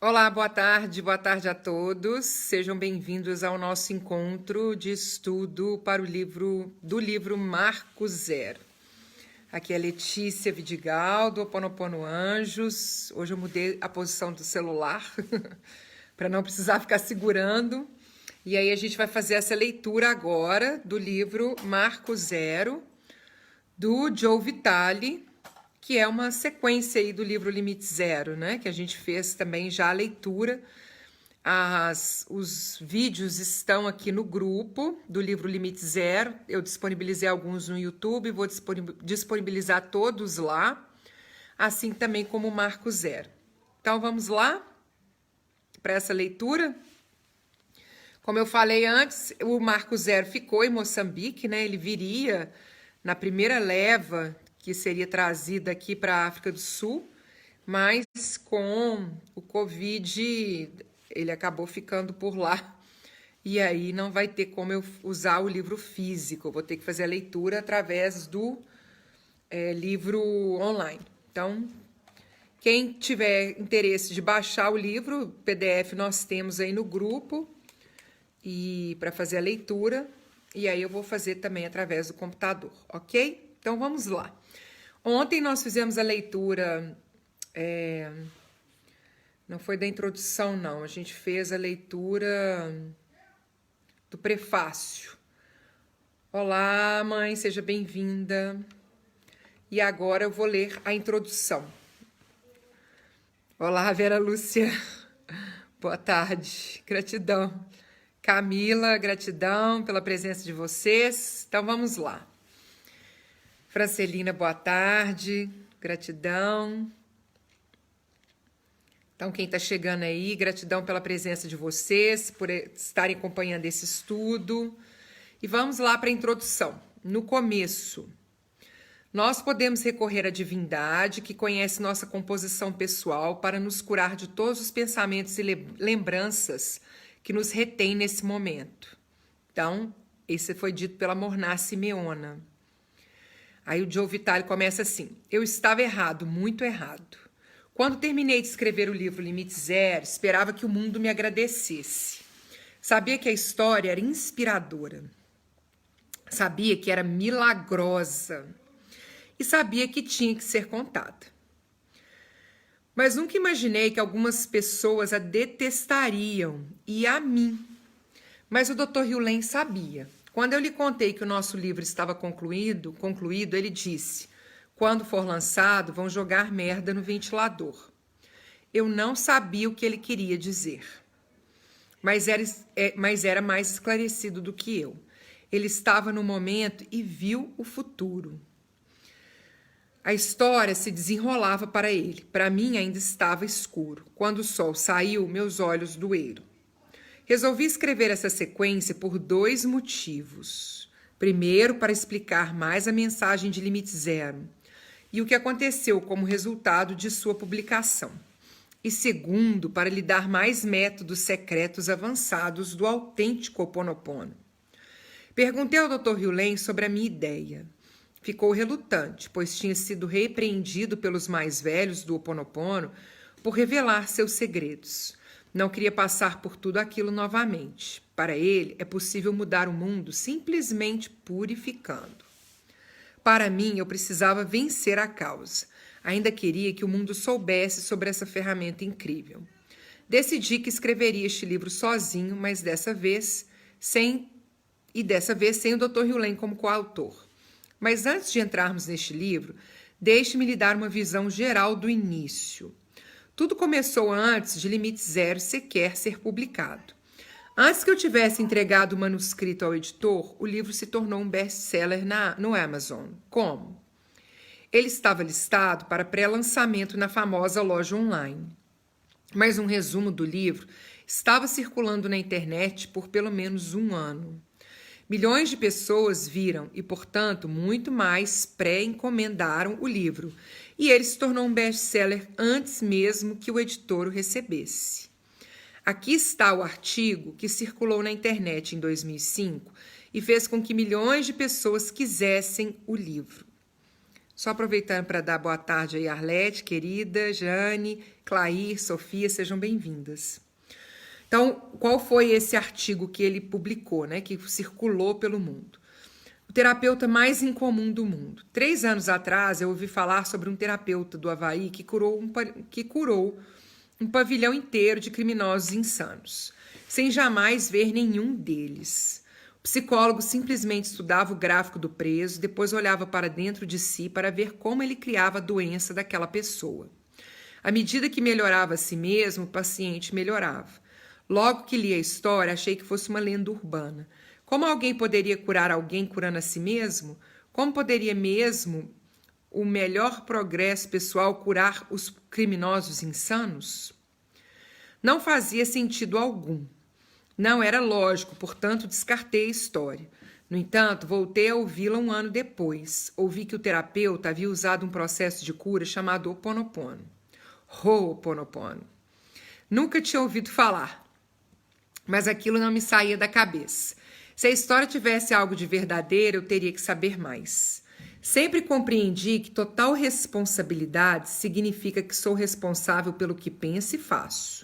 Olá, boa tarde a todos. Sejam bem-vindos ao nosso encontro de estudo para o livro Marco Zero. Aqui é Letícia Vidigal, do Ho Oponopono Anjos. Hoje eu mudei a posição do celular para não precisar ficar segurando. E aí a gente vai fazer essa leitura agora do livro Marco Zero, do Joe Vitale, que é uma sequência aí do livro Limite Zero, né? Que a gente fez também já a leitura. Os vídeos estão aqui no grupo do livro Limite Zero. Eu disponibilizei alguns no YouTube, vou disponibilizar todos lá, assim também como o Marco Zero. Então vamos lá para essa leitura. Como eu falei antes, o Marco Zero ficou em Moçambique, né? Ele viria na primeira leva que seria trazida aqui para a África do Sul, mas com o Covid ele acabou ficando por lá e aí não vai ter como eu usar o livro físico, eu vou ter que fazer a leitura através do livro online. Então, quem tiver interesse de baixar o livro, PDF nós temos aí no grupo e para fazer a leitura, e aí eu vou fazer também através do computador, ok? Então vamos lá. Ontem nós fizemos a leitura, não foi da introdução não, a gente fez a leitura do prefácio. Olá, mãe, seja bem-vinda. E agora eu vou ler a introdução. Olá, Vera Lúcia. Boa tarde, gratidão. Camila, gratidão pela presença de vocês. Então vamos lá. Francelina, boa tarde, gratidão. Então, quem está chegando aí, gratidão pela presença de vocês, por estarem acompanhando esse estudo. E vamos lá para a introdução. No começo, nós podemos recorrer à divindade que conhece nossa composição pessoal para nos curar de todos os pensamentos e lembranças que nos retém nesse momento. Então, esse foi dito pela Morná Simeona. Aí o Joe Vitale começa assim: eu estava errado, muito errado. Quando terminei de escrever o livro Limite Zero, esperava que o mundo me agradecesse. Sabia que a história era inspiradora. Sabia que era milagrosa. E sabia que tinha que ser contada. Mas nunca imaginei que algumas pessoas a detestariam, e a mim. Mas o Dr. Hugh sabia. Quando eu lhe contei que o nosso livro estava concluído, ele disse: quando for lançado, vão jogar merda no ventilador. Eu não sabia o que ele queria dizer. Mas era mais esclarecido do que eu. Ele estava no momento e viu o futuro. A história se desenrolava para ele. Para mim ainda estava escuro. Quando o sol saiu, meus olhos doeram. Resolvi escrever essa sequência por 2 motivos. Primeiro, para explicar mais a mensagem de Limite Zero e o que aconteceu como resultado de sua publicação. E segundo, para lhe dar mais métodos secretos avançados do autêntico Ho Oponopono. Perguntei ao Dr. Hugh sobre a minha ideia. Ficou relutante, pois tinha sido repreendido pelos mais velhos do Ho Oponopono por revelar seus segredos. Não queria passar por tudo aquilo novamente. Para ele, é possível mudar o mundo simplesmente purificando. Para mim, eu precisava vencer a causa. Ainda queria que o mundo soubesse sobre essa ferramenta incrível. Decidi que escreveria este livro sozinho, mas dessa vez sem o Dr. Hugh como coautor. Mas antes de entrarmos neste livro, deixe-me lhe dar uma visão geral do início. Tudo começou antes de Limite Zero sequer ser publicado. Antes que eu tivesse entregado o manuscrito ao editor, o livro se tornou um best-seller no Amazon. Como? Ele estava listado para pré-lançamento na famosa loja online. Mas um resumo do livro estava circulando na internet por pelo menos 1 ano. Milhões de pessoas viram e, portanto, muito mais pré-encomendaram o livro. E ele se tornou um best-seller antes mesmo que o editor o recebesse. Aqui está o artigo que circulou na internet em 2005 e fez com que milhões de pessoas quisessem o livro. Só aproveitando para dar boa tarde aí, Arlete, querida, Jane, Clair, Sofia, sejam bem-vindas. Então, qual foi esse artigo que ele publicou, né, que circulou pelo mundo? O terapeuta mais incomum do mundo. 3 anos atrás, eu ouvi falar sobre um terapeuta do Havaí que curou um pavilhão inteiro de criminosos insanos, sem jamais ver nenhum deles. O psicólogo simplesmente estudava o gráfico do preso, depois olhava para dentro de si para ver como ele criava a doença daquela pessoa. À medida que melhorava a si mesmo, o paciente melhorava. Logo que li a história, achei que fosse uma lenda urbana. Como alguém poderia curar alguém curando a si mesmo? Como poderia mesmo o melhor progresso pessoal curar os criminosos insanos? Não fazia sentido algum. Não era lógico, portanto, descartei a história. No entanto, voltei a ouvi-la um ano depois. Ouvi que o terapeuta havia usado um processo de cura chamado Ho'oponopono. Ho'oponopono. Nunca tinha ouvido falar, mas aquilo não me saía da cabeça. Se a história tivesse algo de verdadeiro, eu teria que saber mais. Sempre compreendi que total responsabilidade significa que sou responsável pelo que penso e faço.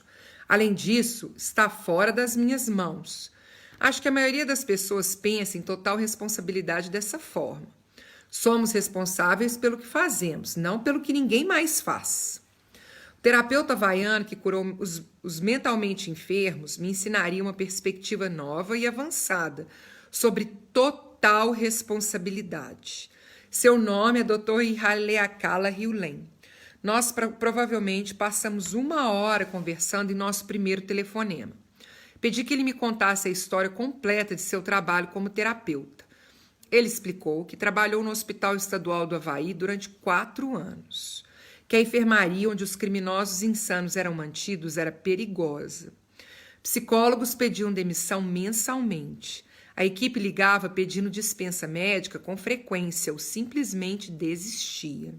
Além disso, está fora das minhas mãos. Acho que a maioria das pessoas pensa em total responsabilidade dessa forma. Somos responsáveis pelo que fazemos, não pelo que ninguém mais faz. O terapeuta havaiano que curou os mentalmente enfermos me ensinaria uma perspectiva nova e avançada sobre total responsabilidade. Seu nome é Dr. Ihaleakala Hiulen. Nós provavelmente passamos 1 hora conversando em nosso primeiro telefonema. Pedi que ele me contasse a história completa de seu trabalho como terapeuta. Ele explicou que trabalhou no Hospital Estadual do Havaí durante 4 anos. Que a enfermaria onde os criminosos insanos eram mantidos era perigosa. Psicólogos pediam demissão mensalmente. A equipe ligava pedindo dispensa médica com frequência ou simplesmente desistia.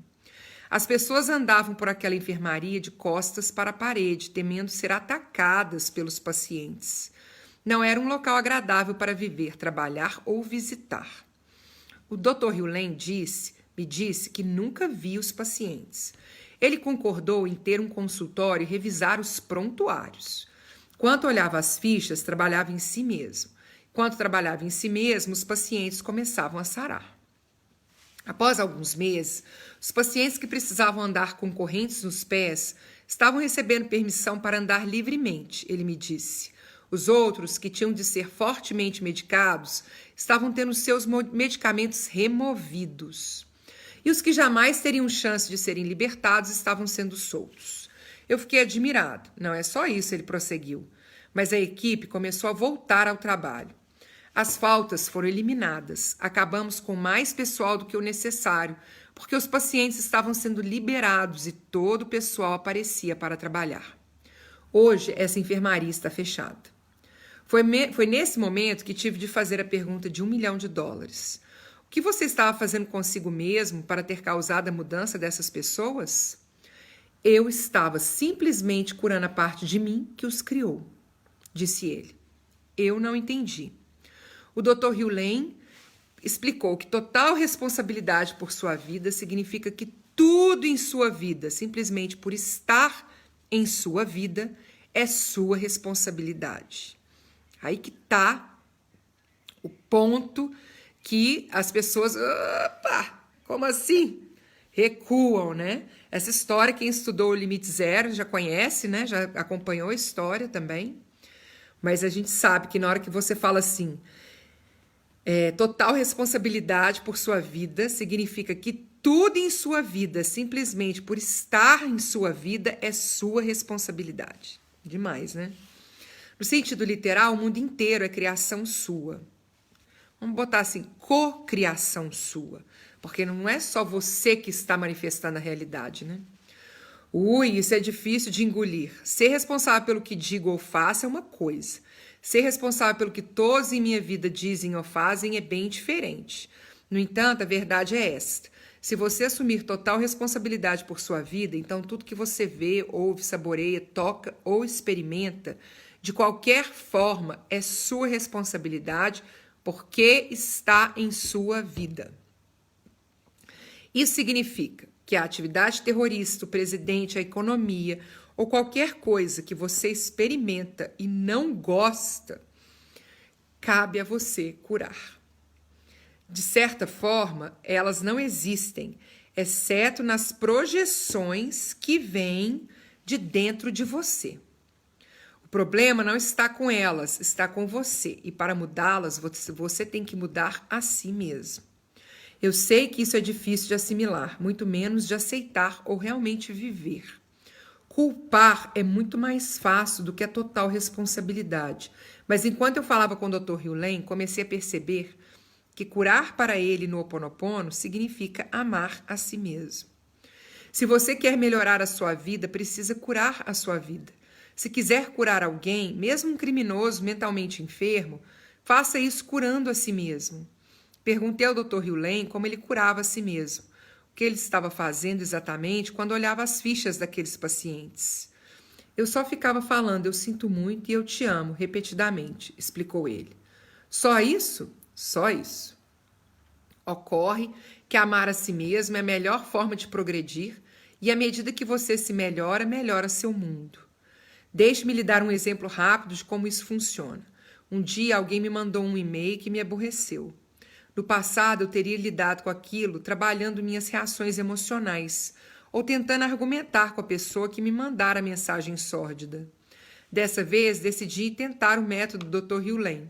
As pessoas andavam por aquela enfermaria de costas para a parede, temendo ser atacadas pelos pacientes. Não era um local agradável para viver, trabalhar ou visitar. O Dr. Hiulen me disse que nunca via os pacientes. Ele concordou em ter um consultório e revisar os prontuários. Quando olhava as fichas, trabalhava em si mesmo. Quando trabalhava em si mesmo, os pacientes começavam a sarar. Após alguns meses, os pacientes que precisavam andar com correntes nos pés estavam recebendo permissão para andar livremente, ele me disse. Os outros, que tinham de ser fortemente medicados, estavam tendo seus medicamentos removidos. E os que jamais teriam chance de serem libertados estavam sendo soltos. Eu fiquei admirado. Não é só isso, ele prosseguiu. Mas a equipe começou a voltar ao trabalho. As faltas foram eliminadas. Acabamos com mais pessoal do que o necessário, porque os pacientes estavam sendo liberados e todo o pessoal aparecia para trabalhar. Hoje, essa enfermaria está fechada. Foi nesse momento que tive de fazer a pergunta de $1 milhão. O que você estava fazendo consigo mesmo para ter causado a mudança dessas pessoas? Eu estava simplesmente curando a parte de mim que os criou, disse ele. Eu não entendi. O Dr. Hiulen explicou que total responsabilidade por sua vida significa que tudo em sua vida, simplesmente por estar em sua vida, é sua responsabilidade. Aí que está o ponto que as pessoas, opa, como assim? Recuam, né? Essa história, quem estudou o Limite Zero já conhece, né? Já acompanhou a história também. Mas a gente sabe que na hora que você fala assim, total responsabilidade por sua vida, significa que tudo em sua vida, simplesmente por estar em sua vida, é sua responsabilidade. Demais, né? No sentido literal, o mundo inteiro é criação sua. Vamos botar assim, cocriação sua. Porque não é só você que está manifestando a realidade, né? Isso é difícil de engolir. Ser responsável pelo que digo ou faço é uma coisa. Ser responsável pelo que todos em minha vida dizem ou fazem é bem diferente. No entanto, a verdade é esta. Se você assumir total responsabilidade por sua vida, então tudo que você vê, ouve, saboreia, toca ou experimenta, de qualquer forma, é sua responsabilidade porque está em sua vida. Isso significa que a atividade terrorista, o presidente, a economia ou qualquer coisa que você experimenta e não gosta, cabe a você curar. De certa forma, elas não existem, exceto nas projeções que vêm de dentro de você. O problema não está com elas, está com você. E para mudá-las, você tem que mudar a si mesmo. Eu sei que isso é difícil de assimilar, muito menos de aceitar ou realmente viver. Culpar é muito mais fácil do que a total responsabilidade. Mas enquanto eu falava com o Dr. Hewlett, comecei a perceber que curar para ele no Ho Oponopono significa amar a si mesmo. Se você quer melhorar a sua vida, precisa curar a sua vida. Se quiser curar alguém, mesmo um criminoso mentalmente enfermo, faça isso curando a si mesmo. Perguntei ao Dr. Hewlett como ele curava a si mesmo, o que ele estava fazendo exatamente quando olhava as fichas daqueles pacientes. Eu só ficava falando, eu sinto muito e eu te amo, repetidamente, explicou ele. Só isso? Só isso. Ocorre que amar a si mesmo é a melhor forma de progredir e à medida que você se melhora, melhora seu mundo. Deixe-me lhe dar um exemplo rápido de como isso funciona. Um dia alguém me mandou um e-mail que me aborreceu. No passado, eu teria lidado com aquilo trabalhando minhas reações emocionais ou tentando argumentar com a pessoa que me mandara a mensagem sórdida. Dessa vez, decidi tentar o método do Dr. Hewlett.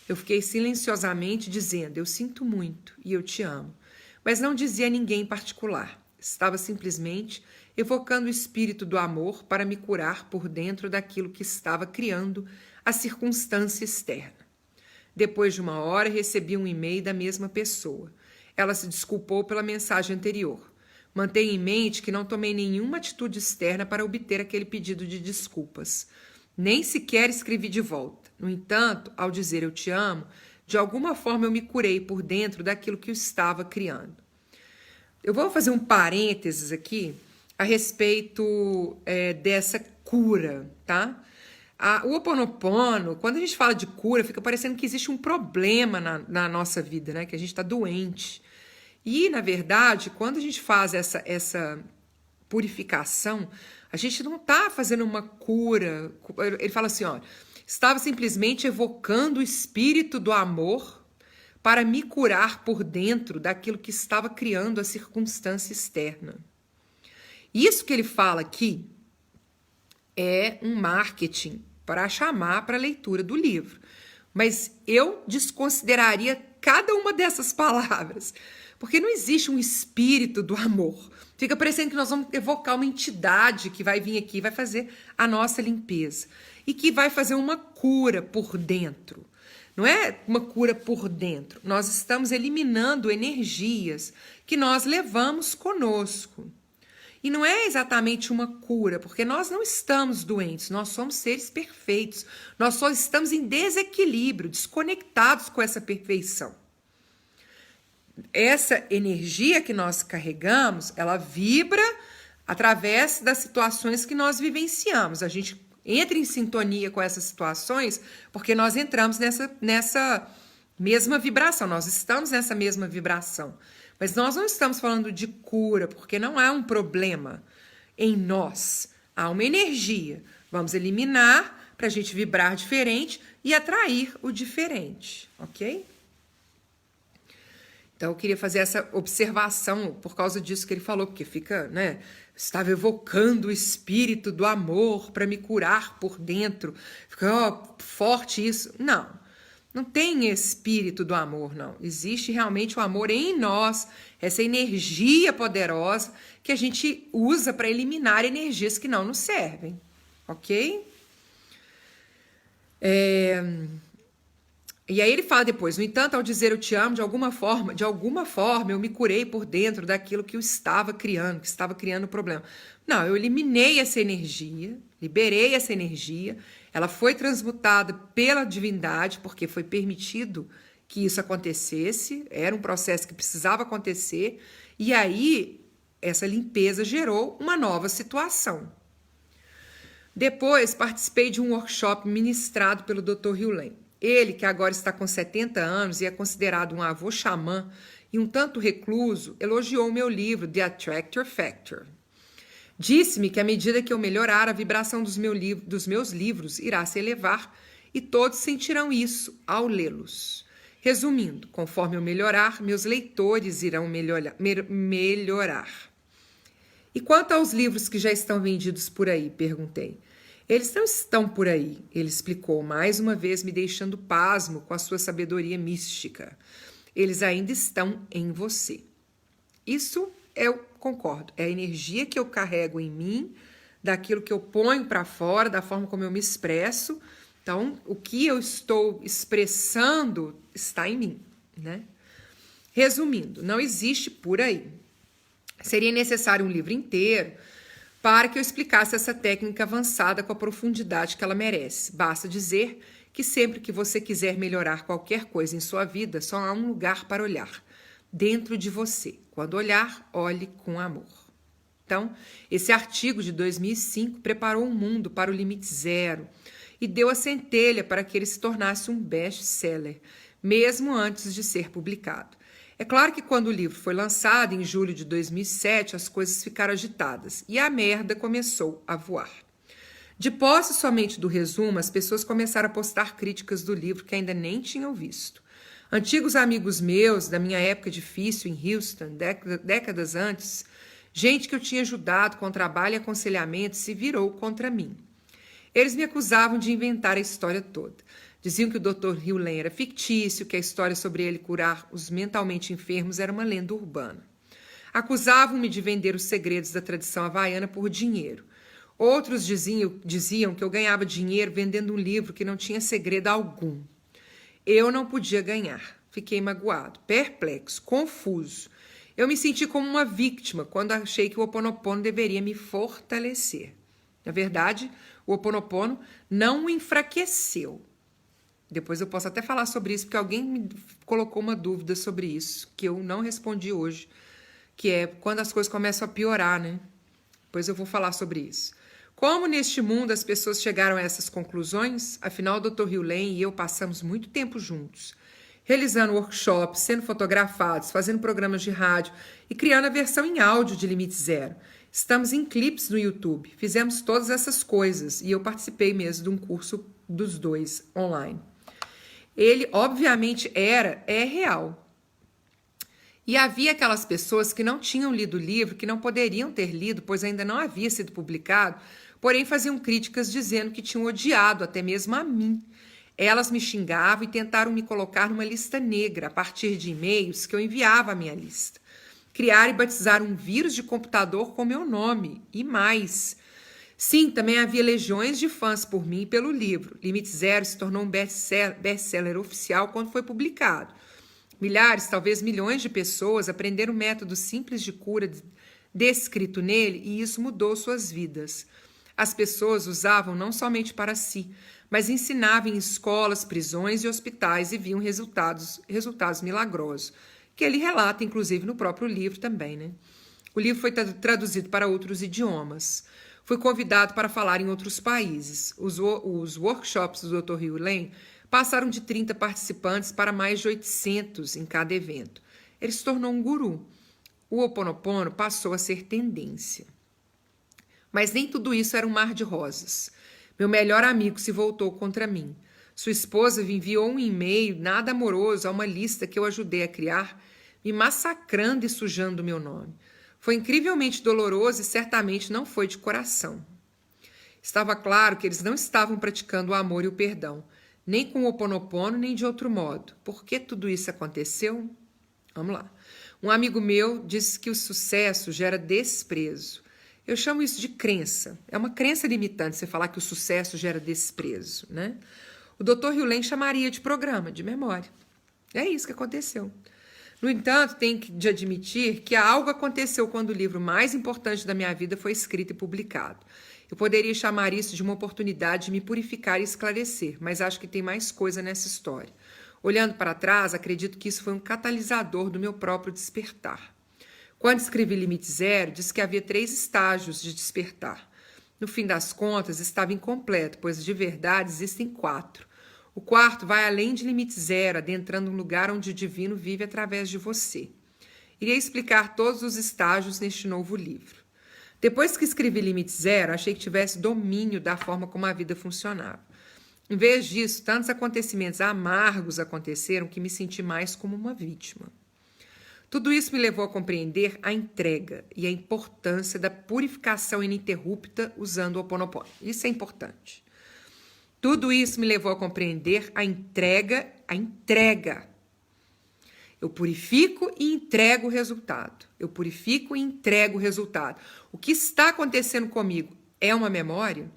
Eu fiquei silenciosamente dizendo, eu sinto muito e eu te amo. Mas não dizia a ninguém em particular. Estava simplesmente evocando o espírito do amor para me curar por dentro daquilo que estava criando a circunstância externa. Depois de 1 hora, recebi um e-mail da mesma pessoa. Ela se desculpou pela mensagem anterior. Mantenha em mente que não tomei nenhuma atitude externa para obter aquele pedido de desculpas. Nem sequer escrevi de volta. No entanto, ao dizer eu te amo, de alguma forma eu me curei por dentro daquilo que eu estava criando. Eu vou fazer um parênteses aqui a respeito dessa cura, tá? O Ho Oponopono, quando a gente fala de cura, fica parecendo que existe um problema na nossa vida, né? Que a gente está doente. E, na verdade, quando a gente faz essa purificação, a gente não está fazendo uma cura. Ele fala assim, ó, estava simplesmente evocando o espírito do amor para me curar por dentro daquilo que estava criando a circunstância externa. Isso que ele fala aqui é um marketing para chamar para a leitura do livro. Mas eu desconsideraria cada uma dessas palavras, porque não existe um espírito do amor. Fica parecendo que nós vamos evocar uma entidade que vai vir aqui e vai fazer a nossa limpeza. E que vai fazer uma cura por dentro. Não é uma cura por dentro. Nós estamos eliminando energias que nós levamos conosco. E não é exatamente uma cura, porque nós não estamos doentes, nós somos seres perfeitos. Nós só estamos em desequilíbrio, desconectados com essa perfeição. Essa energia que nós carregamos, ela vibra através das situações que nós vivenciamos. A gente entra em sintonia com essas situações porque nós entramos nessa mesma vibração, nós estamos nessa mesma vibração. Mas nós não estamos falando de cura, porque não há um problema em nós. Há uma energia. Vamos eliminar para a gente vibrar diferente e atrair o diferente, ok? Então, eu queria fazer essa observação por causa disso que ele falou, porque fica, né? Estava evocando o espírito do amor para me curar por dentro. Fica forte isso. Não tem espírito do amor, não. Existe realmente o amor em nós, essa energia poderosa que a gente usa para eliminar energias que não nos servem, ok? E aí ele fala depois, no entanto, ao dizer eu te amo, de alguma forma eu me curei por dentro daquilo que eu estava criando, que estava criando o problema. Não, eu eliminei essa energia, liberei essa energia, ela foi transmutada pela divindade, porque foi permitido que isso acontecesse, era um processo que precisava acontecer, e aí essa limpeza gerou uma nova situação. Depois participei de um workshop ministrado pelo Dr. Hewlett. Ele, que agora está com 70 anos e é considerado um avô xamã e um tanto recluso, elogiou meu livro The Attractor Factor. Disse-me que à medida que eu melhorar, a vibração dos meus livros irá se elevar e todos sentirão isso ao lê-los. Resumindo, conforme eu melhorar, meus leitores irão melhorar. E quanto aos livros que já estão vendidos por aí? Perguntei. Eles não estão por aí, ele explicou, mais uma vez me deixando pasmo com a sua sabedoria mística. Eles ainda estão em você. Isso eu concordo, é a energia que eu carrego em mim, daquilo que eu ponho para fora, da forma como eu me expresso. Então, o que eu estou expressando está em mim, né? Resumindo, não existe por aí. Seria necessário um livro inteiro para que eu explicasse essa técnica avançada com a profundidade que ela merece. Basta dizer que sempre que você quiser melhorar qualquer coisa em sua vida, só há um lugar para olhar, dentro de você. Quando olhar, olhe com amor. Então, esse artigo de 2005 preparou o mundo para o limite zero e deu a centelha para que ele se tornasse um best-seller, mesmo antes de ser publicado. É claro que quando o livro foi lançado, em julho de 2007, as coisas ficaram agitadas e a merda começou a voar. De posse somente do resumo, as pessoas começaram a postar críticas do livro que ainda nem tinham visto. Antigos amigos meus, da minha época difícil em Houston, décadas antes, gente que eu tinha ajudado com trabalho e aconselhamento, se virou contra mim. Eles me acusavam de inventar a história toda. Diziam que o Dr. Hugh Lane era fictício, que a história sobre ele curar os mentalmente enfermos era uma lenda urbana. Acusavam-me de vender os segredos da tradição havaiana por dinheiro. Outros diziam que eu ganhava dinheiro vendendo um livro que não tinha segredo algum. Eu não podia ganhar. Fiquei magoado, perplexo, confuso. Eu me senti como uma vítima quando achei que o Ho Oponopono deveria me fortalecer. Na verdade, o Ho Oponopono não o enfraqueceu. Depois eu posso até falar sobre isso, porque alguém me colocou uma dúvida sobre isso, que eu não respondi hoje, que é quando as coisas começam a piorar, né? Depois eu vou falar sobre isso. Como neste mundo as pessoas chegaram a essas conclusões? Afinal, o Dr. Hugh Lane e eu passamos muito tempo juntos, realizando workshops, sendo fotografados, fazendo programas de rádio e criando a versão em áudio de Limite Zero. Estamos em clipes no YouTube, fizemos todas essas coisas e eu participei mesmo de um curso dos dois online. Ele, obviamente, é real. E havia aquelas pessoas que não tinham lido o livro, que não poderiam ter lido, pois ainda não havia sido publicado, porém faziam críticas dizendo que tinham odiado até mesmo a mim. Elas me xingavam e tentaram me colocar numa lista negra a partir de e-mails que eu enviava à minha lista. Criar e batizar um vírus de computador com meu nome e mais. Sim, também havia legiões de fãs por mim e pelo livro. Limite Zero se tornou um best-seller oficial quando foi publicado. Milhares, talvez milhões de pessoas aprenderam um método simples de cura descrito nele e isso mudou suas vidas. As pessoas usavam não somente para si, mas ensinavam em escolas, prisões e hospitais e viam resultados milagrosos, que ele relata, inclusive, no próprio livro também, né? O livro foi traduzido para outros idiomas. Fui convidado para falar em outros países. Os workshops do Dr. Hugh Lane passaram de 30 participantes para mais de 800 em cada evento. Ele se tornou um guru. O Ho Oponopono passou a ser tendência. Mas nem tudo isso era um mar de rosas. Meu melhor amigo se voltou contra mim. Sua esposa me enviou um e-mail nada amoroso a uma lista que eu ajudei a criar, me massacrando e sujando o meu nome. Foi incrivelmente doloroso e certamente não foi de coração. Estava claro que eles não estavam praticando o amor e o perdão, nem com o Ho Oponopono, nem de outro modo. Por que tudo isso aconteceu? Vamos lá. Um amigo meu disse que o sucesso gera desprezo. Eu chamo isso de crença. É uma crença limitante você falar que o sucesso gera desprezo, né? O Dr. Hugh Lane chamaria de programa de memória. É isso que aconteceu. No entanto, tenho de admitir que algo aconteceu quando o livro mais importante da minha vida foi escrito e publicado. Eu poderia chamar isso de uma oportunidade de me purificar e esclarecer, mas acho que tem mais coisa nessa história. Olhando para trás, acredito que isso foi um catalisador do meu próprio despertar. Quando escrevi Limite Zero, disse que havia 3 estágios de despertar. No fim das contas, estava incompleto, pois de verdade existem 4. O quarto vai além de Limite Zero, adentrando um lugar onde o divino vive através de você. Irei explicar todos os estágios neste novo livro. Depois que escrevi Limite Zero, achei que tivesse domínio da forma como a vida funcionava. Em vez disso, tantos acontecimentos amargos aconteceram que me senti mais como uma vítima. Tudo isso me levou a compreender a entrega e a importância da purificação ininterrupta usando o Ho'oponopono. Isso é importante. Tudo isso me levou a compreender a entrega. Eu purifico e entrego o resultado. Eu purifico e entrego o resultado. O que está acontecendo comigo é uma memória?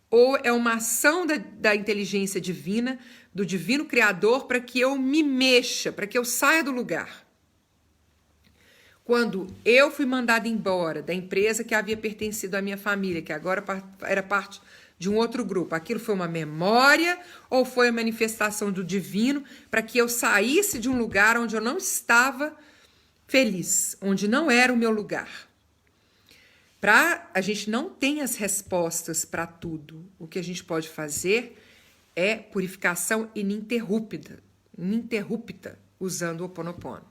Ou é uma ação da inteligência divina, do divino criador, para que eu me mexa, para que eu saia do lugar? Quando eu fui mandada embora da empresa que havia pertencido à minha família, que agora era parte de um outro grupo, aquilo foi uma memória ou foi a manifestação do divino para que eu saísse de um lugar onde eu não estava feliz, onde não era o meu lugar? A gente não tem as respostas para tudo. O que a gente pode fazer é purificação ininterrupta, usando o Ho'oponopono.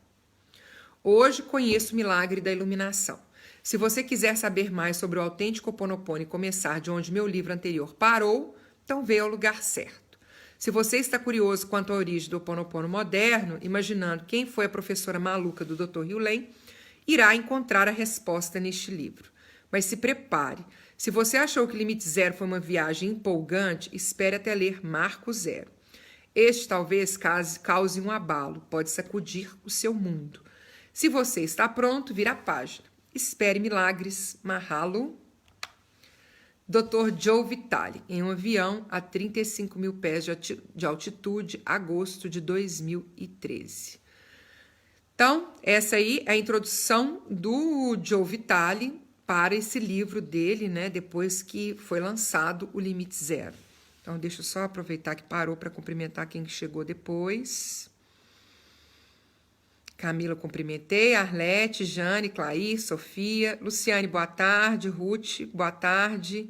Hoje conheço o milagre da iluminação. Se você quiser saber mais sobre o autêntico Ho'oponopono e começar de onde meu livro anterior parou, então veio ao lugar certo. Se você está curioso quanto à origem do Ho'oponopono moderno, imaginando quem foi a professora maluca do Dr. Hugh Lane, irá encontrar a resposta neste livro. Mas se prepare. Se você achou que Limite Zero foi uma viagem empolgante, espere até ler Marco Zero. Este talvez cause um abalo, pode sacudir o seu mundo. Se você está pronto, vira a página. Espere milagres. Mahalo. Dr. Joe Vitale, em um avião a 35 mil pés de altitude, agosto de 2013. Então, essa aí é a introdução do Joe Vitale para esse livro dele, né, depois que foi lançado o Limite Zero. Então, deixa eu só aproveitar que parou para cumprimentar quem chegou depois. Camila, cumprimentei. Arlete, Jane, Clair, Sofia. Luciane, boa tarde. Ruth, boa tarde.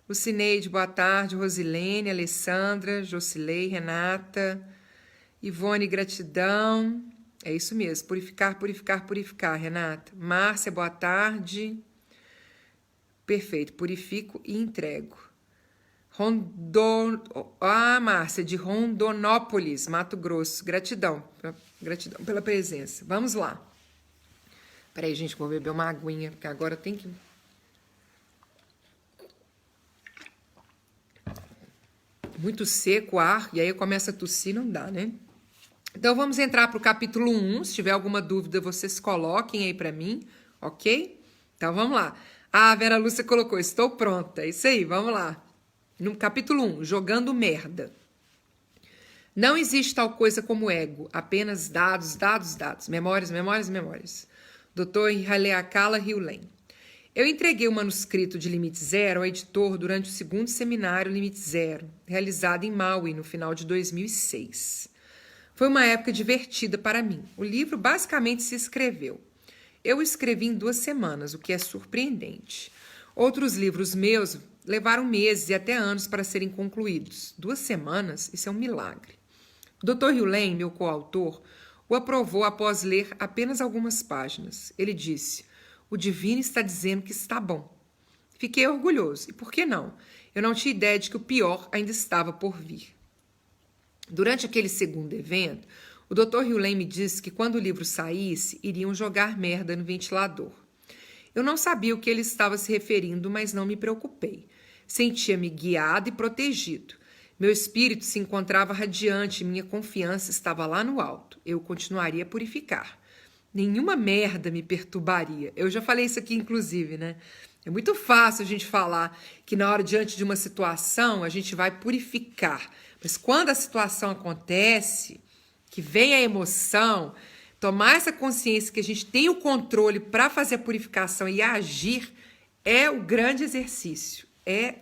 Lucineide, boa tarde. Rosilene, Alessandra, Jocilei, Renata. Ivone, gratidão. É isso mesmo, purificar, purificar, purificar, Renata. Márcia, boa tarde. Perfeito, purifico e entrego. Márcia, de Rondonópolis, Mato Grosso. Gratidão pela presença. Vamos lá. Peraí, gente, vou beber uma aguinha, porque agora tem que... Muito seco o ar, e aí eu começo a tossir, não dá, né? Então, vamos entrar para o capítulo 1. Se tiver alguma dúvida, vocês coloquem aí para mim, ok? Então, vamos lá. A Vera Lúcia colocou, estou pronta. É isso aí, vamos lá. No capítulo 1, jogando merda. Não existe tal coisa como ego, apenas dados, dados, dados. Memórias, memórias, memórias. Dr. Haleakala Hugh Lane. Eu entreguei o manuscrito de Limite Zero ao editor durante o segundo seminário Limite Zero, realizado em Maui, no final de 2006. Foi uma época divertida para mim. O livro basicamente se escreveu. Eu o escrevi em 2 semanas, o que é surpreendente. Outros livros meus levaram meses e até anos para serem concluídos. 2 semanas? Isso é um milagre. O Dr. Hugh Lane, meu coautor, o aprovou após ler apenas algumas páginas. Ele disse, o divino está dizendo que está bom. Fiquei orgulhoso. E por que não? Eu não tinha ideia de que o pior ainda estava por vir. Durante aquele segundo evento, o Dr. Hugh Lane me disse que quando o livro saísse, iriam jogar merda no ventilador. Eu não sabia o que ele estava se referindo, mas não me preocupei. Sentia-me guiado e protegido. Meu espírito se encontrava radiante e minha confiança estava lá no alto. Eu continuaria a purificar. Nenhuma merda me perturbaria. Eu já falei isso aqui, inclusive, né? É muito fácil a gente falar que na hora, diante de uma situação, a gente vai purificar. Mas quando a situação acontece, que vem a emoção, tomar essa consciência que a gente tem o controle para fazer a purificação e agir é o grande exercício. É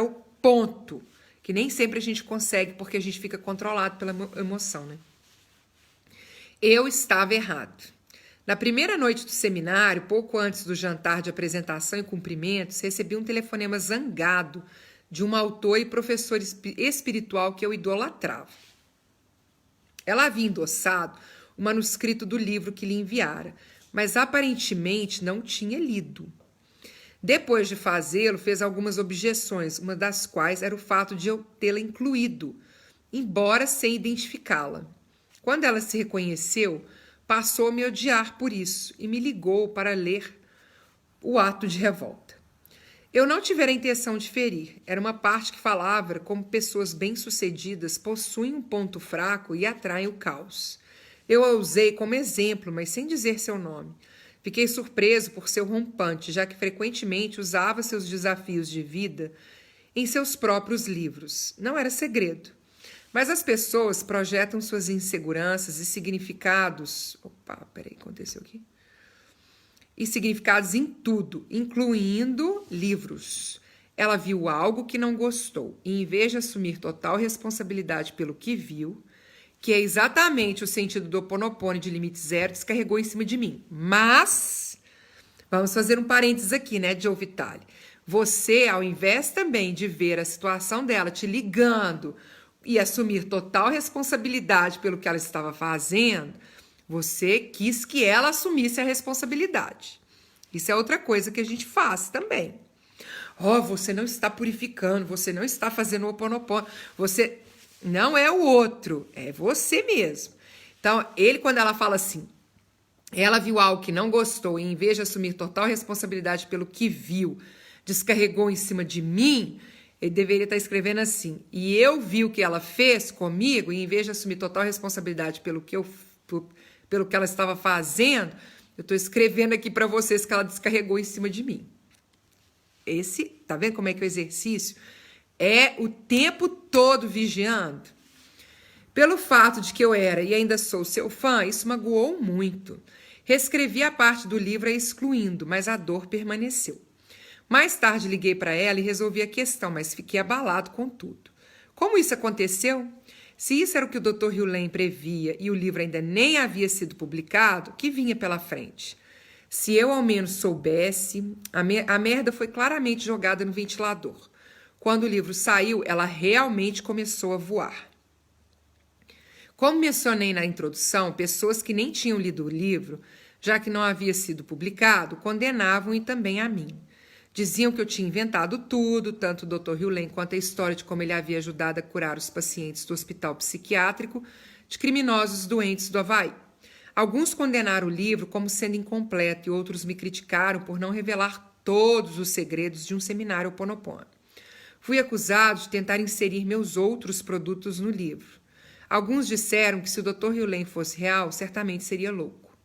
o ponto que nem sempre a gente consegue porque a gente fica controlado pela emoção, né? Eu estava errado. Na primeira noite do seminário, pouco antes do jantar de apresentação e cumprimentos, recebi um telefonema zangado de uma autora e professora espiritual que eu idolatrava. Ela havia endossado o manuscrito do livro que lhe enviara, mas aparentemente não tinha lido. Depois de fazê-lo, fez algumas objeções, uma das quais era o fato de eu tê-la incluído, embora sem identificá-la. Quando ela se reconheceu, passou a me odiar por isso e me ligou para ler o ato de revolta. Eu não tivera a intenção de ferir. Era uma parte que falava como pessoas bem-sucedidas possuem um ponto fraco e atraem o caos. Eu a usei como exemplo, mas sem dizer seu nome. Fiquei surpreso por seu rompante, já que frequentemente usava seus desafios de vida em seus próprios livros. Não era segredo. Mas as pessoas projetam suas inseguranças e significados... aconteceu aqui. E significados em tudo, incluindo livros. Ela viu algo que não gostou e, em vez de assumir total responsabilidade pelo que viu, que é exatamente o sentido do Ho Oponopono de limite zero, descarregou em cima de mim. Mas, vamos fazer um parênteses aqui, né, Joe Vitale? Você, ao invés também de ver a situação dela te ligando e assumir total responsabilidade pelo que ela estava fazendo, você quis que ela assumisse a responsabilidade. Isso é outra coisa que a gente faz também. Você não está purificando, você não está fazendo o Ho Oponopono, você... Não é o outro, é você mesmo. Então, quando ela fala assim, ela viu algo que não gostou e, em vez de assumir total responsabilidade pelo que viu, descarregou em cima de mim, ele deveria estar escrevendo assim, e eu vi o que ela fez comigo, e em vez de assumir total responsabilidade pelo que ela estava fazendo, eu estou escrevendo aqui para vocês que ela descarregou em cima de mim. Tá vendo como é que é o exercício? É o tempo todo vigiando. Pelo fato de que eu era e ainda sou seu fã, isso magoou muito. Reescrevi a parte do livro excluindo, mas a dor permaneceu. Mais tarde liguei para ela e resolvi a questão, mas fiquei abalado com tudo. Como isso aconteceu? Se isso era o que o Dr. Hugh Lane previa e o livro ainda nem havia sido publicado, o que vinha pela frente? Se eu ao menos soubesse, a merda foi claramente jogada no ventilador. Quando o livro saiu, ela realmente começou a voar. Como mencionei na introdução, pessoas que nem tinham lido o livro, já que não havia sido publicado, condenavam e também a mim. Diziam que eu tinha inventado tudo, tanto o Dr. Hugh Lane quanto a história de como ele havia ajudado a curar os pacientes do hospital psiquiátrico de criminosos doentes do Havaí. Alguns condenaram o livro como sendo incompleto e outros me criticaram por não revelar todos os segredos de um seminário Ho Oponopono. Fui acusado de tentar inserir meus outros produtos no livro. Alguns disseram que se o Dr. Hugh Lane fosse real, certamente seria louco.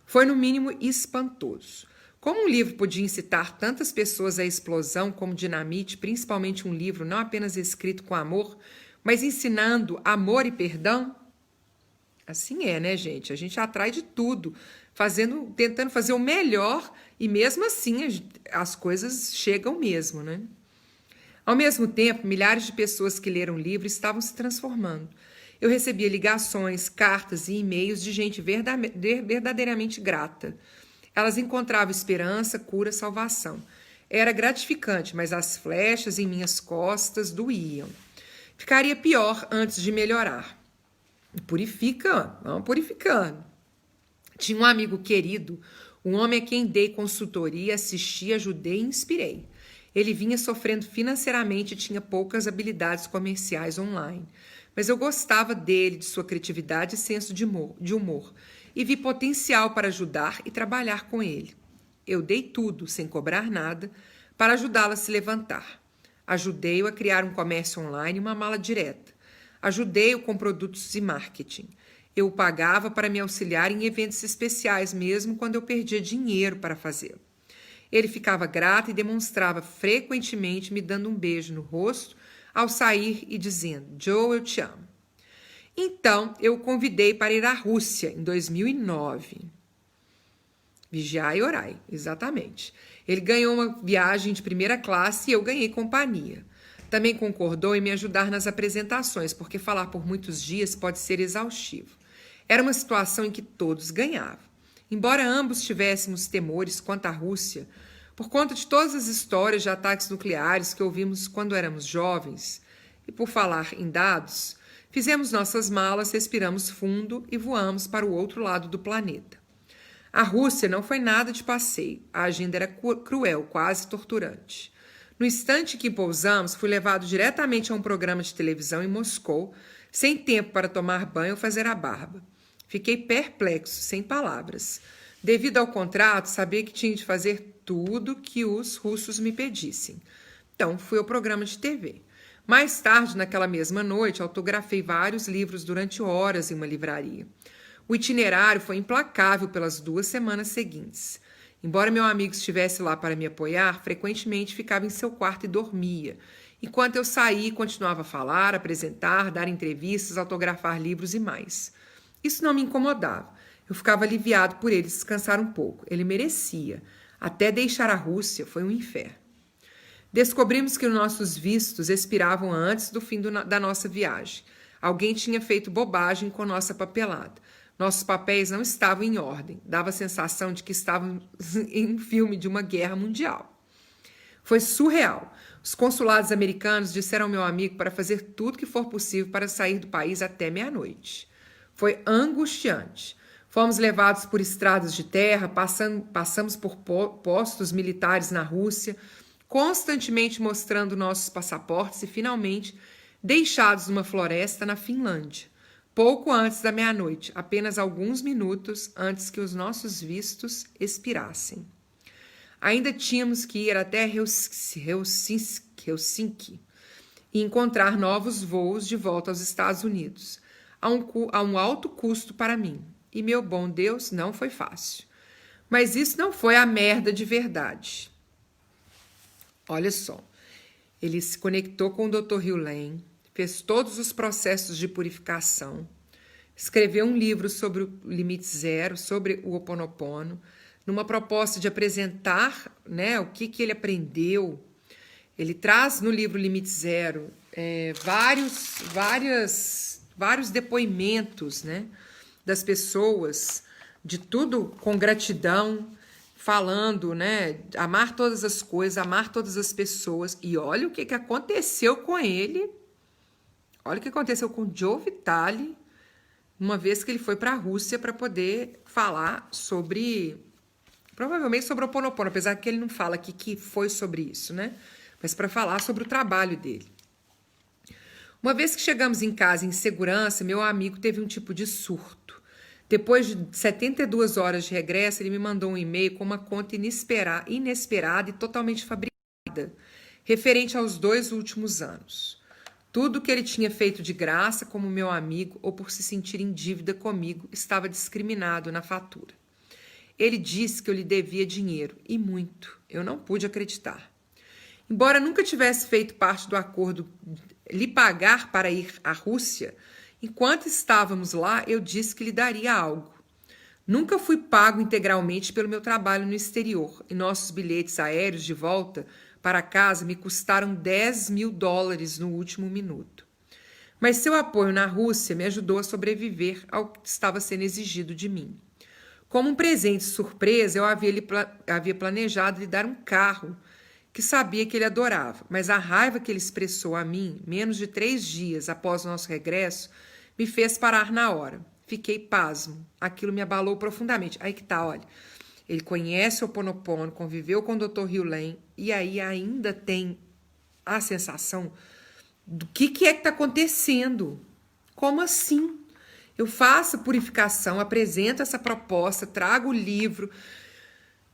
Foi, no mínimo, espantoso. Como um livro podia incitar tantas pessoas à explosão como dinamite, principalmente um livro não apenas escrito com amor, mas ensinando amor e perdão? Assim é, né, gente? A gente atrai de tudo, tentando fazer o melhor e mesmo assim as coisas chegam mesmo, né? Ao mesmo tempo, milhares de pessoas que leram o livro estavam se transformando. Eu recebia ligações, cartas e e-mails de gente verdadeiramente grata. Elas encontravam esperança, cura, salvação. Era gratificante, mas as flechas em minhas costas doíam. Ficaria pior antes de melhorar. Vamos purificando. Tinha um amigo querido, um homem a quem dei consultoria, assisti, ajudei e inspirei. Ele vinha sofrendo financeiramente e tinha poucas habilidades comerciais online. Mas eu gostava dele, de sua criatividade e senso de humor, e vi potencial para ajudar e trabalhar com ele. Eu dei tudo, sem cobrar nada, para ajudá-lo a se levantar. Ajudei-o a criar um comércio online e uma mala direta. Ajudei-o com produtos e marketing. Eu o pagava para me auxiliar em eventos especiais, mesmo quando eu perdia dinheiro para fazê-lo. Ele ficava grato e demonstrava frequentemente me dando um beijo no rosto ao sair e dizendo, Joe, eu te amo. Então, eu o convidei para ir à Rússia em 2009. Vigiai e orai, exatamente. Ele ganhou uma viagem de primeira classe e eu ganhei companhia. Também concordou em me ajudar nas apresentações, porque falar por muitos dias pode ser exaustivo. Era uma situação em que todos ganhavam. Embora ambos tivéssemos temores quanto à Rússia, por conta de todas as histórias de ataques nucleares que ouvimos quando éramos jovens, e por falar em dados, Fizemos nossas malas, respiramos fundo e voamos para o outro lado do planeta. A Rússia não foi nada de passeio. A agenda era cruel, quase torturante. No instante que pousamos, fui levado diretamente a um programa de televisão em Moscou, sem tempo para tomar banho ou fazer a barba. Fiquei perplexo, sem palavras. Devido ao contrato, sabia que tinha de fazer tudo que os russos me pedissem. Então, fui ao programa de TV. Mais tarde, naquela mesma noite, autografei vários livros durante horas em uma livraria. O itinerário foi implacável pelas 2 semanas seguintes. Embora meu amigo estivesse lá para me apoiar, frequentemente ficava em seu quarto e dormia. Enquanto eu saía, continuava a falar, apresentar, dar entrevistas, autografar livros e mais. Isso não me incomodava. Eu ficava aliviado por ele descansar um pouco. Ele merecia. Até deixar a Rússia foi um inferno. Descobrimos que nossos vistos expiravam antes do fim da nossa viagem. Alguém tinha feito bobagem com nossa papelada. Nossos papéis não estavam em ordem. Dava a sensação de que estávamos em um filme de uma guerra mundial. Foi surreal. Os consulados americanos disseram ao meu amigo para fazer tudo que for possível para sair do país até meia-noite. Foi angustiante. Fomos levados por estradas de terra, passamos por postos militares na Rússia, constantemente mostrando nossos passaportes e, finalmente, deixados numa floresta na Finlândia. Pouco antes da meia-noite, apenas alguns minutos antes que os nossos vistos expirassem. Ainda tínhamos que ir até Helsinki e encontrar novos voos de volta aos Estados Unidos, a um alto custo para mim. E, meu bom Deus, não foi fácil. Mas isso não foi a merda de verdade. Olha só, ele se conectou com o Dr. Hugh Lane, fez todos os processos de purificação, escreveu um livro sobre o limite zero, sobre o Ho Oponopono, numa proposta de apresentar, né, o que ele aprendeu. Ele traz no livro Limite Zero vários depoimentos, né, das pessoas, de tudo com gratidão, falando, né, amar todas as coisas, amar todas as pessoas. E olha o que aconteceu com ele. Olha o que aconteceu com Joe Vitale, uma vez que ele foi para a Rússia para poder falar sobre, provavelmente sobre o Ho Oponopono, apesar que ele não fala aqui que foi sobre isso, né? Mas para falar sobre o trabalho dele. Uma vez que chegamos em casa em segurança, meu amigo teve um tipo de surto. Depois de 72 horas de regresso, ele me mandou um e-mail com uma conta inesperada e totalmente fabricada, referente aos 2 últimos anos. Tudo que ele tinha feito de graça como meu amigo ou por se sentir em dívida comigo estava discriminado na fatura. Ele disse que eu lhe devia dinheiro, e muito. Eu não pude acreditar. Embora nunca tivesse feito parte do acordo lhe pagar para ir à Rússia, enquanto estávamos lá, eu disse que lhe daria algo. Nunca fui pago integralmente pelo meu trabalho no exterior, e nossos bilhetes aéreos de volta para casa me custaram $10.000 no último minuto. Mas seu apoio na Rússia me ajudou a sobreviver ao que estava sendo exigido de mim. Como um presente surpresa, eu havia planejado lhe dar um carro que sabia que ele adorava, mas a raiva que ele expressou a mim, menos de 3 dias após o nosso regresso, me fez parar na hora. Fiquei pasmo. Aquilo me abalou profundamente. Aí que tá, olha. Ele conhece o Ho Oponopono, conviveu com o Dr. Hugh Lane, e aí ainda tem a sensação do que é que está acontecendo. Como assim? Eu faço a purificação, apresento essa proposta, trago o livro,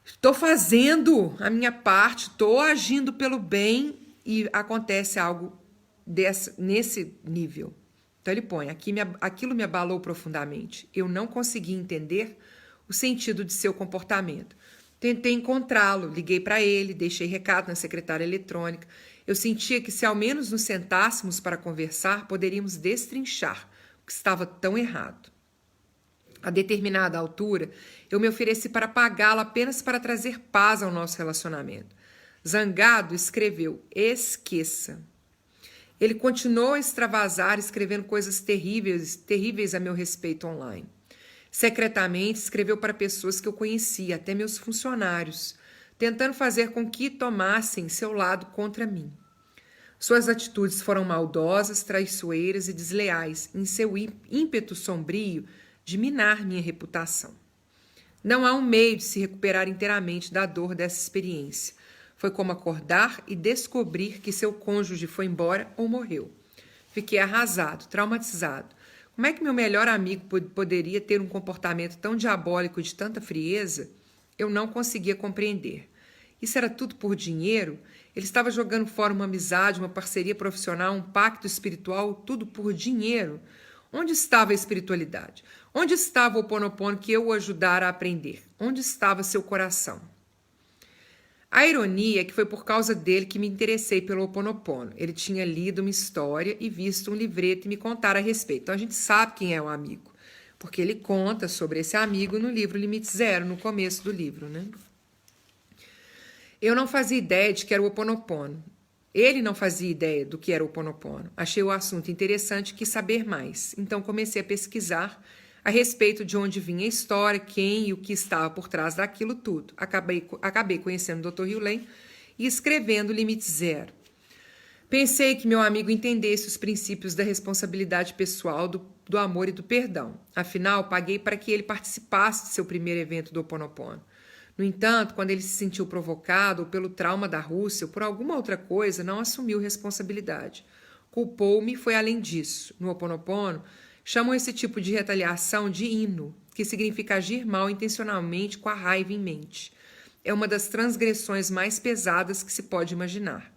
estou fazendo a minha parte, estou agindo pelo bem e acontece algo nesse nível. Então ele põe, aquilo me abalou profundamente. Eu não consegui entender o sentido de seu comportamento. Tentei encontrá-lo, liguei para ele, deixei recado na secretária eletrônica. Eu sentia que se ao menos nos sentássemos para conversar, poderíamos destrinchar o que estava tão errado. A determinada altura, eu me ofereci para pagá-lo apenas para trazer paz ao nosso relacionamento. Zangado, escreveu, esqueça. Ele continuou a extravasar, escrevendo coisas terríveis a meu respeito online. Secretamente, escreveu para pessoas que eu conhecia, até meus funcionários, tentando fazer com que tomassem seu lado contra mim. Suas atitudes foram maldosas, traiçoeiras e desleais, em seu ímpeto sombrio de minar minha reputação. Não há um meio de se recuperar inteiramente da dor dessa experiência. Foi como acordar e descobrir que seu cônjuge foi embora ou morreu. Fiquei arrasado, traumatizado. Como é que meu melhor amigo poderia ter um comportamento tão diabólico e de tanta frieza? Eu não conseguia compreender. Isso era tudo por dinheiro? Ele estava jogando fora uma amizade, uma parceria profissional, um pacto espiritual, tudo por dinheiro? Onde estava a espiritualidade? Onde estava o Ho Oponopono que eu o ajudara a aprender? Onde estava seu coração? A ironia é que foi por causa dele que me interessei pelo Ho Oponopono. Ele tinha lido uma história e visto um livreto e me contara a respeito. Então a gente sabe quem é o amigo, porque ele conta sobre esse amigo no livro Limite Zero, no começo do livro, né? Eu não fazia ideia de que era o Ho Oponopono. Ele não fazia ideia do que era o Ho Oponopono. Achei o assunto interessante e quis saber mais. Então comecei a pesquisar a respeito de onde vinha a história, quem e o que estava por trás daquilo tudo. Acabei conhecendo o Dr. Hugh e escrevendo Limite Zero. Pensei que meu amigo entendesse os princípios da responsabilidade pessoal, do amor e do perdão. Afinal, paguei para que ele participasse de seu primeiro evento do Ho Oponopono. No entanto, quando ele se sentiu provocado ou pelo trauma da Rússia ou por alguma outra coisa, não assumiu responsabilidade. Culpou-me e foi além disso. No Ho Oponopono, chamam esse tipo de retaliação de hino, que significa agir mal intencionalmente com a raiva em mente. É uma das transgressões mais pesadas que se pode imaginar.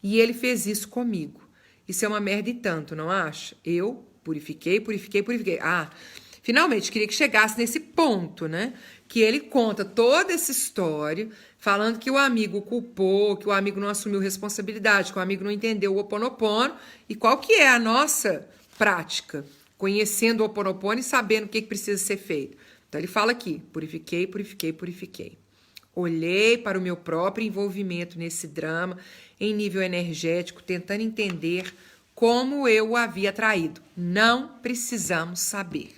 E ele fez isso comigo. Isso é uma merda e tanto, não acha? Eu purifiquei. Finalmente, queria que chegasse nesse ponto, né? Que ele conta toda essa história, falando que o amigo culpou, que o amigo não assumiu responsabilidade, que o amigo não entendeu o Ho Oponopono. E qual que é a nossa prática? Conhecendo o Ho Oponopono e sabendo o que precisa ser feito. Então, ele fala aqui, purifiquei. Olhei para o meu próprio envolvimento nesse drama, em nível energético, tentando entender como eu o havia traído. Não precisamos saber.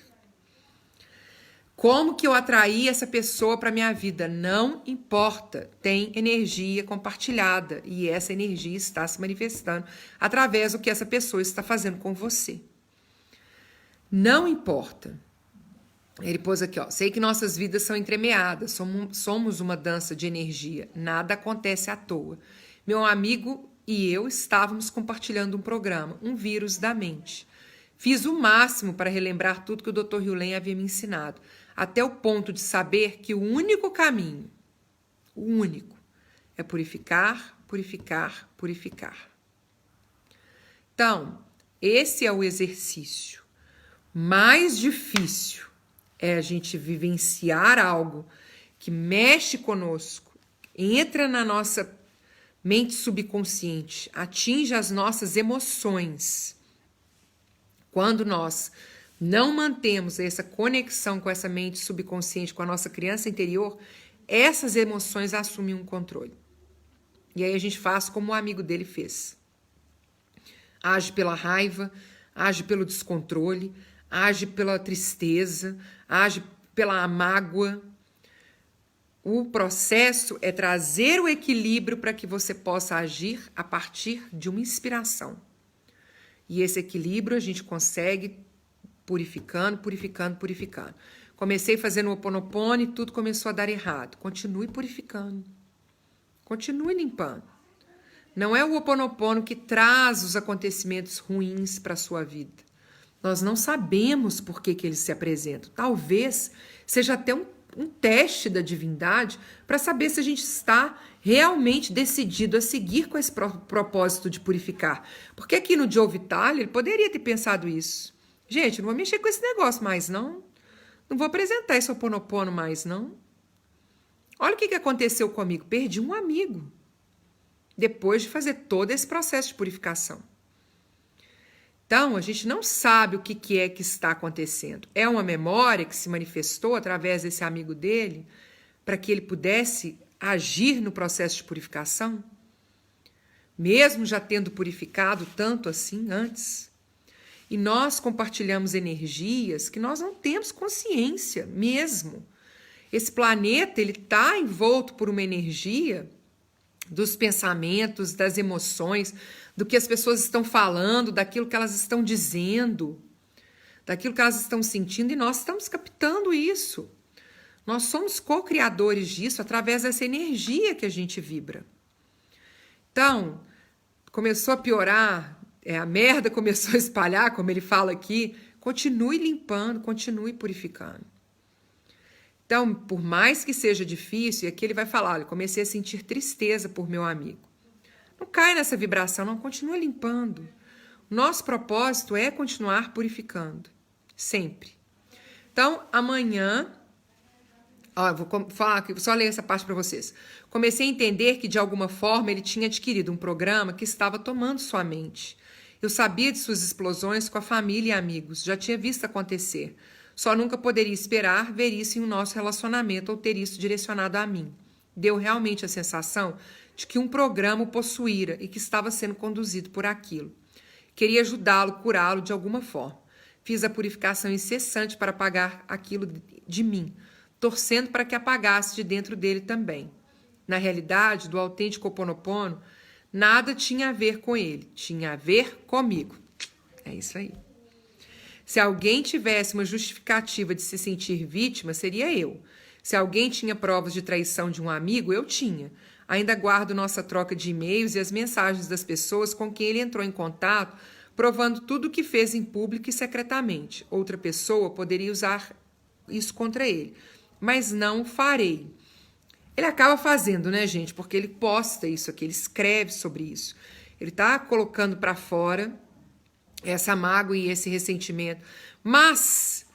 Como que eu atraí essa pessoa para minha vida? Não importa. Tem energia compartilhada e essa energia está se manifestando através do que essa pessoa está fazendo com você. Não importa. Ele pôs aqui, ó. Sei que nossas vidas são entremeadas, somos uma dança de energia. Nada acontece à toa. Meu amigo e eu estávamos compartilhando um programa, um vírus da mente. Fiz o máximo para relembrar tudo que o Dr. Hugh havia me ensinado, até o ponto de saber que o único caminho, é purificar. Então, esse é o exercício mais difícil, é a gente vivenciar algo que mexe conosco, entra na nossa mente subconsciente, atinge as nossas emoções. Quando nós não mantemos essa conexão com essa mente subconsciente, com a nossa criança interior, essas emoções assumem um controle. E aí a gente faz como o amigo dele fez. Age pela raiva, age pelo descontrole, age pela tristeza, age pela mágoa. O processo é trazer o equilíbrio para que você possa agir a partir de uma inspiração. E esse equilíbrio a gente consegue purificando. Comecei fazendo o Ho Oponopono e tudo começou a dar errado. Continue purificando. Continue limpando. Não é o Ho Oponopono que traz os acontecimentos ruins para a sua vida. Nós não sabemos por que eles se apresentam. Talvez seja até um teste da divindade para saber se a gente está realmente decidido a seguir com esse propósito de purificar. Porque aqui no Joe Vitale, ele poderia ter pensado isso. Gente, não vou mexer com esse negócio mais, não. Não vou apresentar esse Ho Oponopono mais, não. Olha o que aconteceu comigo. Perdi um amigo depois de fazer todo esse processo de purificação. Então, a gente não sabe o que é que está acontecendo. É uma memória que se manifestou através desse amigo dele para que ele pudesse agir no processo de purificação, mesmo já tendo purificado tanto assim antes. E nós compartilhamos energias que nós não temos consciência mesmo. Esse planeta, ele está envolto por uma energia dos pensamentos, das emoções, do que as pessoas estão falando, daquilo que elas estão dizendo, daquilo que elas estão sentindo, e nós estamos captando isso. Nós somos co-criadores disso através dessa energia que a gente vibra. Então, começou a piorar, a merda começou a espalhar, como ele fala aqui, continue limpando, continue purificando. Então, por mais que seja difícil, e aqui ele vai falar, olha, comecei a sentir tristeza por meu amigo. Não cai nessa vibração, não, continua limpando. O nosso propósito é continuar purificando, sempre. Então, amanhã, ó, vou falar aqui, só ler essa parte para vocês. Comecei a entender que, de alguma forma, ele tinha adquirido um programa que estava tomando sua mente. Eu sabia de suas explosões com a família e amigos, já tinha visto acontecer. Só nunca poderia esperar ver isso em um nosso relacionamento ou ter isso direcionado a mim. Deu realmente a sensação de que um programa o possuíra e que estava sendo conduzido por aquilo. Queria ajudá-lo, curá-lo de alguma forma. Fiz a purificação incessante para apagar aquilo de mim, torcendo para que apagasse de dentro dele também. Na realidade, do autêntico Ho'oponopono, nada tinha a ver com ele, tinha a ver comigo. É isso aí. Se alguém tivesse uma justificativa de se sentir vítima, seria eu. Se alguém tinha provas de traição de um amigo, eu tinha. Ainda guardo nossa troca de e-mails e as mensagens das pessoas com quem ele entrou em contato, provando tudo o que fez em público e secretamente. Outra pessoa poderia usar isso contra ele, mas não o farei. Ele acaba fazendo, né, gente? Porque ele posta isso aqui, ele escreve sobre isso. Ele está colocando para fora essa mágoa e esse ressentimento. Mas,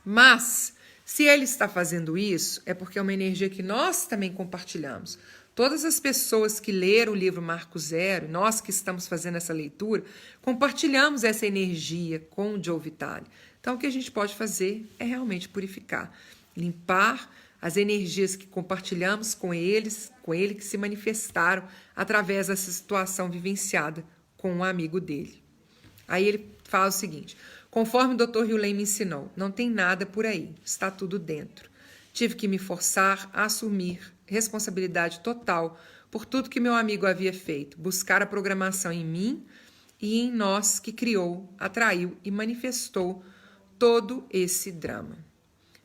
se ele está fazendo isso, é porque é uma energia que nós também compartilhamos. Todas as pessoas que leram o livro Marco Zero, nós que estamos fazendo essa leitura, compartilhamos essa energia com o Joe Vitale. Então, o que a gente pode fazer é realmente purificar, limpar as energias que compartilhamos com ele que se manifestaram através dessa situação vivenciada com um amigo dele. Aí ele fala o seguinte: conforme o Dr. Hugh Lane me ensinou, não tem nada por aí, está tudo dentro. Tive que me forçar a assumir responsabilidade total por tudo que meu amigo havia feito, buscar a programação em mim e em nós que criou, atraiu e manifestou todo esse drama.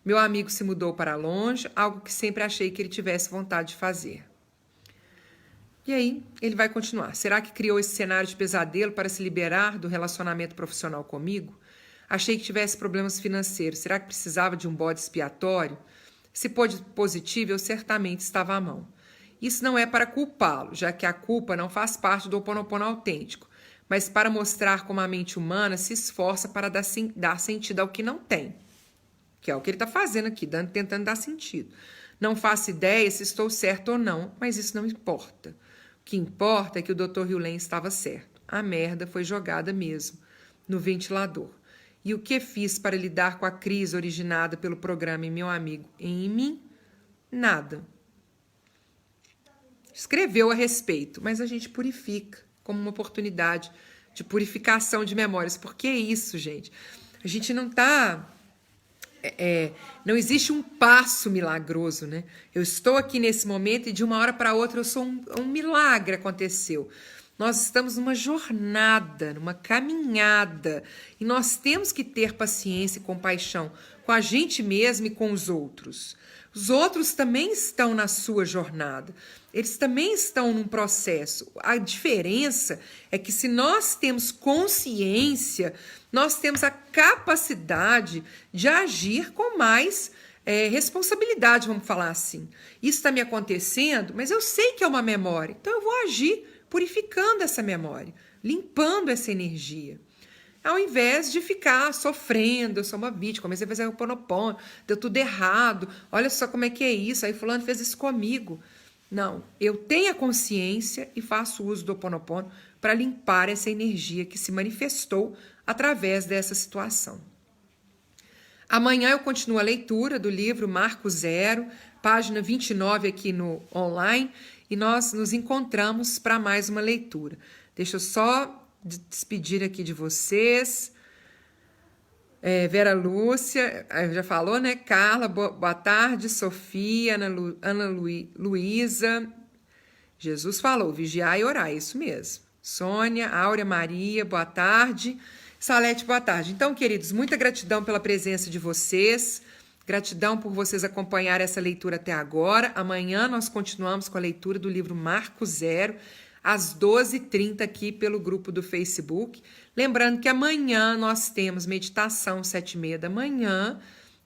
Meu amigo se mudou para longe, algo que sempre achei que ele tivesse vontade de fazer. E aí, ele vai continuar. Será que criou esse cenário de pesadelo para se liberar do relacionamento profissional comigo? Achei que tivesse problemas financeiros. Será que precisava de um bode expiatório? Se positivo, eu certamente estava à mão. Isso não é para culpá-lo, já que a culpa não faz parte do Ho'oponopono autêntico, mas para mostrar como a mente humana se esforça para dar sentido ao que não tem. Que é o que ele está fazendo aqui, tentando dar sentido. Não faço ideia se estou certo ou não, mas isso não importa. O que importa é que o Dr. Hugh Lane estava certo. A merda foi jogada mesmo, no ventilador. E o que fiz para lidar com a crise originada pelo programa em meu amigo e em mim? Nada. Escreveu a respeito, mas a gente purifica como uma oportunidade de purificação de memórias. Porque é isso, gente. A gente não está... não existe um passo milagroso, né? Eu estou aqui nesse momento e de uma hora para outra eu sou um milagre aconteceu. Nós estamos numa jornada, numa caminhada e nós temos que ter paciência e compaixão com a gente mesmo e com os outros. Os outros também estão na sua jornada, eles também estão num processo. A diferença é que se nós temos consciência, nós temos a capacidade de agir com mais responsabilidade, vamos falar assim. Isso está me acontecendo, mas eu sei que é uma memória, então eu vou agir purificando essa memória, limpando essa energia. Ao invés de ficar sofrendo, eu sou uma vítima, comecei a fazer o Ho'oponopono, deu tudo errado, olha só como é que é isso, aí fulano fez isso comigo. Não, eu tenho a consciência e faço uso do Ho'oponopono para limpar essa energia que se manifestou através dessa situação. Amanhã eu continuo a leitura do livro Marco Zero, página 29 aqui no online, e nós nos encontramos para mais uma leitura. Deixa eu só despedir aqui de vocês. Vera Lúcia, já falou, né? Carla, boa tarde. Sofia, Ana Luísa, Jesus falou, vigiar e orar, é isso mesmo. Sônia, Áurea, Maria, boa tarde. Salete, boa tarde. Então, queridos, muita gratidão pela presença de vocês. Gratidão por vocês acompanhar essa leitura até agora. Amanhã nós continuamos com a leitura do livro Marco Zero, às 12h30 aqui pelo grupo do Facebook. Lembrando que amanhã nós temos meditação 7h30 da manhã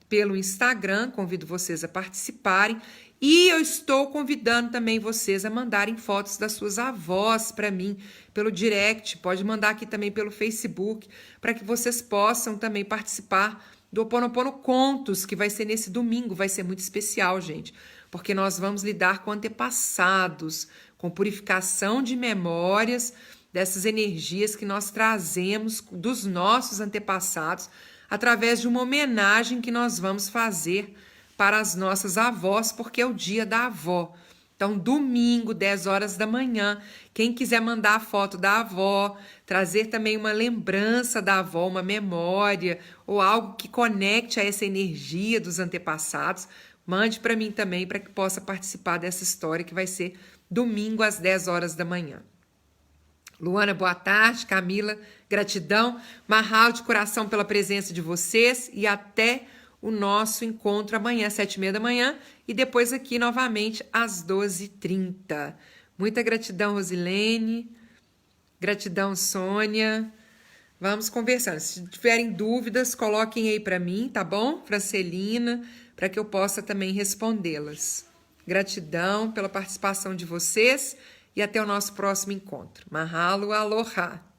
pelo Instagram. Convido vocês a participarem. E eu estou convidando também vocês a mandarem fotos das suas avós para mim pelo direct. Pode mandar aqui também pelo Facebook, para que vocês possam também participar do Ho Oponopono Contos, que vai ser nesse domingo. Vai ser muito especial, gente, porque nós vamos lidar com antepassados, com purificação de memórias, dessas energias que nós trazemos dos nossos antepassados, através de uma homenagem que nós vamos fazer para as nossas avós, porque é o dia da avó. Então, domingo, 10 horas da manhã, quem quiser mandar a foto da avó, trazer também uma lembrança da avó, uma memória, ou algo que conecte a essa energia dos antepassados, mande para mim também, para que possa participar dessa história, que vai ser domingo, às 10 horas da manhã. Luana, boa tarde. Camila, gratidão. Mahalo de coração pela presença de vocês e até o nosso encontro amanhã, 7h30 da manhã, e depois aqui novamente às 12h30. Muita gratidão, Rosilene. Gratidão, Sônia. Vamos conversando. Se tiverem dúvidas, coloquem aí para mim, tá bom? Francelina, para que eu possa também respondê-las. Gratidão pela participação de vocês e até o nosso próximo encontro. Mahalo, aloha!